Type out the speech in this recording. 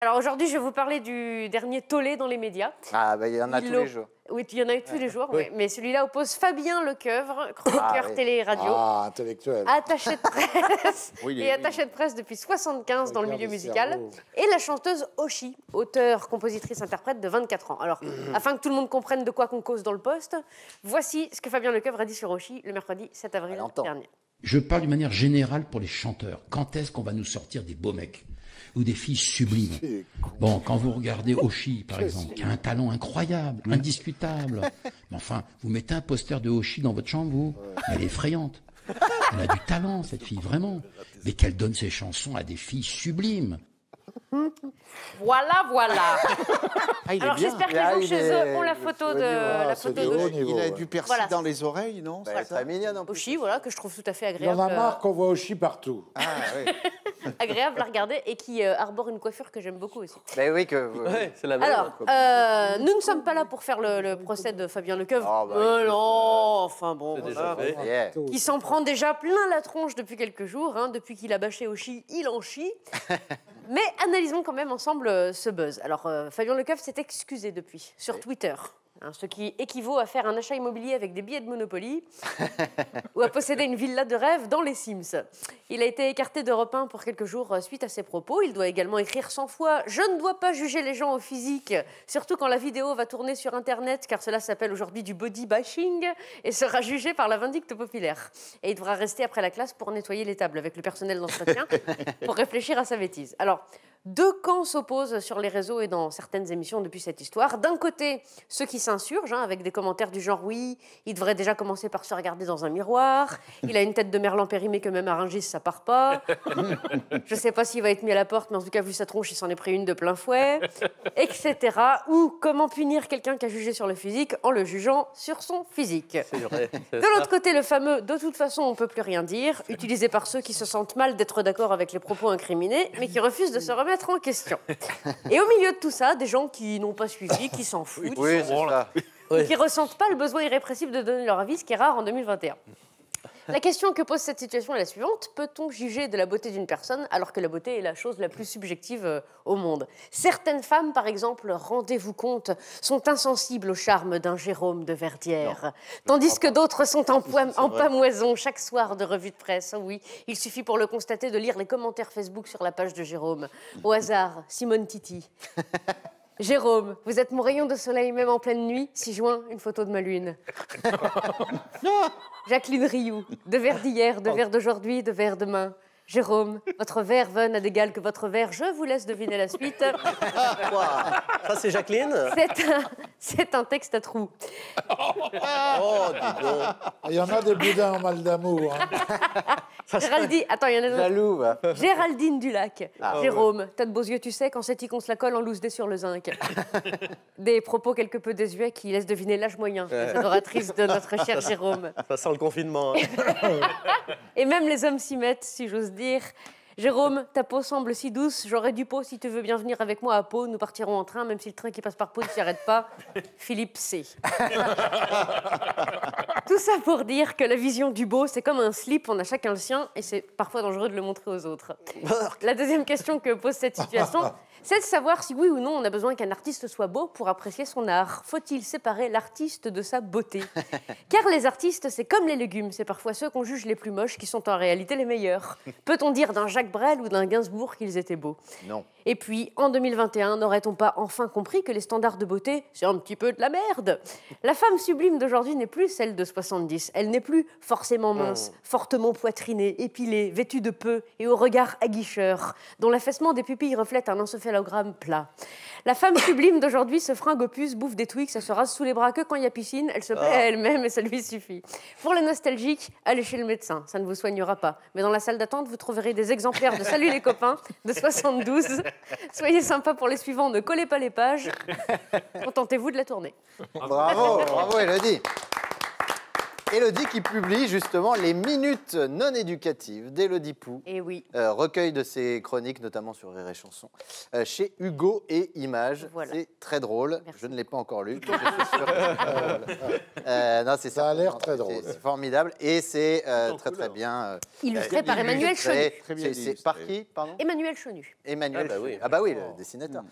Alors aujourd'hui, je vais vous parler du dernier tollé dans les médias. Ah, bah il y en a tous les jours. Oui, il y en a eu tous les jours, Oui. mais celui-là oppose Fabien Lecoeuvre, chroniqueur télé et radio, Intellectuel. attaché de presse Oui, et attaché de presse depuis 75 dans le milieu musical, et la chanteuse Oshi, auteure, compositrice, interprète de 24 ans. Alors, afin que tout le monde comprenne de quoi qu'on cause dans le poste, voici ce que Fabien Lecoeuvre a dit sur Oshi le mercredi 7 avril dernier. Je parle d'une manière générale pour les chanteurs. Quand est-ce qu'on va nous sortir des beaux mecs ou des filles sublimes? Bon, quand vous regardez Oshi, par exemple, qui a un talent incroyable, indiscutable. Mais enfin, vous mettez un poster de Oshi dans votre chambre, vous. Elle est effrayante. Elle a du talent, cette fille, vraiment. Mais qu'elle donne ses chansons à des filles sublimes. Voilà, voilà. Ah, il Alors est bien. j'espère que les gens chez eux ont la photo de Il a du persil Voilà. dans les oreilles, non? Elle est très mignonne en plus. Oshi, voilà, que je trouve tout à fait Il y en agréable. a marre qu'on voit Oshi partout. Ah, oui. Agréable à regarder et qui arbore une coiffure que j'aime beaucoup aussi. Ben oui, que... Ouais, c'est la même. Alors, nous ne sommes pas là pour faire le procès de Fabien Lecoeuvre. Ah, bah, non, enfin bon, C'est voilà. déjà fait. Yeah. Qui s'en prend déjà plein la tronche depuis quelques jours. Hein, depuis qu'il a bâché Oshi, il en chie. Mais analysons quand même ensemble ce buzz. Alors, Fabien Lecoeuvre s'est excusé depuis, sur Twitter. Hein, ce qui équivaut à faire un achat immobilier avec des billets de Monopoly ou à posséder une villa de rêve dans les Sims. Il a été écarté d'Europe 1 pour quelques jours suite à ses propos. Il doit également écrire 100 fois « Je ne dois pas juger les gens au physique, surtout quand la vidéo va tourner sur Internet, car cela s'appelle aujourd'hui du body bashing et sera jugé par la vindicte populaire. » Et il devra rester après la classe pour nettoyer les tables avec le personnel d'entretien pour réfléchir à sa bêtise. Alors, deux camps s'opposent sur les réseaux et dans certaines émissions depuis cette histoire. D'un côté, ceux qui s'insurgent, hein, avec des commentaires du genre « Oui, il devrait déjà commencer par se regarder dans un miroir. Il a une tête de merlan périmée que même à Rungis, ça part pas. Je sais pas s'il va être mis à la porte, mais en tout cas, vu sa tronche, il s'en est pris une de plein fouet. » Etc. Ou comment punir quelqu'un qui a jugé sur le physique en le jugeant sur son physique. C'est vrai. De l'autre côté, le fameux « de toute façon, on ne peut plus rien dire », utilisé par ceux qui se sentent mal d'être d'accord avec les propos incriminés, mais qui refusent de se remettre en question. Et au milieu de tout ça, des gens qui n'ont pas suivi, qui s'en foutent, Oui, c'est ça. et qui ressentent pas le besoin irrépressible de donner leur avis, ce qui est rare en 2021. La question que pose cette situation est la suivante. Peut-on juger de la beauté d'une personne alors que la beauté est la chose la plus subjective au monde? Certaines femmes, par exemple, rendez-vous compte, sont insensibles au charme d'un Jérôme de Verdière, tandis que d'autres sont en pamoison chaque soir de revue de presse. Oh oui, il suffit pour le constater de lire les commentaires Facebook sur la page de Jérôme. Au hasard, Simone Titi. Jérôme, vous êtes mon rayon de soleil même en pleine nuit. 6 juin, une photo de ma lune. Jacqueline Rioux, de verre d'hier, de verre d'aujourd'hui, de verre demain. Jérôme, votre verve n'a d'égal que votre verre. Je vous laisse deviner la suite. Ça, c'est Jacqueline. C'est un texte à trous. Oh, dis donc. Il y en a des boudins en mal d'amour. Hein. Géraldine, attends, il y en a d'autres. Jaloux, va. Géraldine Dulac. Jérôme, t'as de beaux yeux, tu sais, quand c'est qu'on se la colle en loose dé sur le zinc. Des propos quelque peu désuets qui laissent deviner l'âge moyen des adoratrices de notre cher Jérôme. Ça sent le confinement. Hein. Et même les hommes s'y mettent, si j'ose dire. Jérôme, ta peau semble si douce, j'aurais du pot si tu veux bien venir avec moi à Pau. Nous partirons en train, même si le train qui passe par Pau ne s'y arrête pas. Philippe C. Tout ça pour dire que la vision du beau, c'est comme un slip, on a chacun le sien, et c'est parfois dangereux de le montrer aux autres. La deuxième question que pose cette situation, c'est de savoir si oui ou non on a besoin qu'un artiste soit beau pour apprécier son art. Faut-il séparer l'artiste de sa beauté? Car les artistes, c'est comme les légumes, c'est parfois ceux qu'on juge les plus moches qui sont en réalité les meilleurs. Peut-on dire d'un Jacques Brel ou d'un Gainsbourg qu'ils étaient beaux? Non. Et puis, en 2021, n'aurait-on pas enfin compris que les standards de beauté, c'est un petit peu de la merde? La femme sublime d'aujourd'hui n'est plus celle de 70. Elle n'est plus forcément mince, fortement poitrinée, épilée, vêtue de peu et au regard aguicheur, dont l'affaissement des pupilles reflète un encéphalogramme plat. La femme sublime d'aujourd'hui se fringue aux puces, bouffe des Twix, elle se rase sous les bras que quand il y a piscine, elle se plaît à elle-même et ça lui suffit. Pour les nostalgiques, allez chez le médecin, ça ne vous soignera pas. Mais dans la salle d'attente, vous trouverez des exemplaires de Salut les copains de 72. Soyez sympa pour les suivants, ne collez pas les pages. Contentez-vous de la tourner. Bravo, bravo, Élodie. Élodie qui publie justement les minutes non éducatives d'Élodie Pou. Et oui. Recueil de ses chroniques, notamment sur Rire et Chanson, chez Hugo et Images. Voilà. C'est très drôle. Merci. Je ne l'ai pas encore lu. Mais je suis sûr que c'est très drôle. Non, c'est Ça a l'air très drôle. C'est formidable et c'est très bien. Illustré par Emmanuel Chenu. C'est par qui, pardon? Emmanuel Chenu. Emmanuel Ah bah oui. Chenu. Ah bah oui, le dessinateur.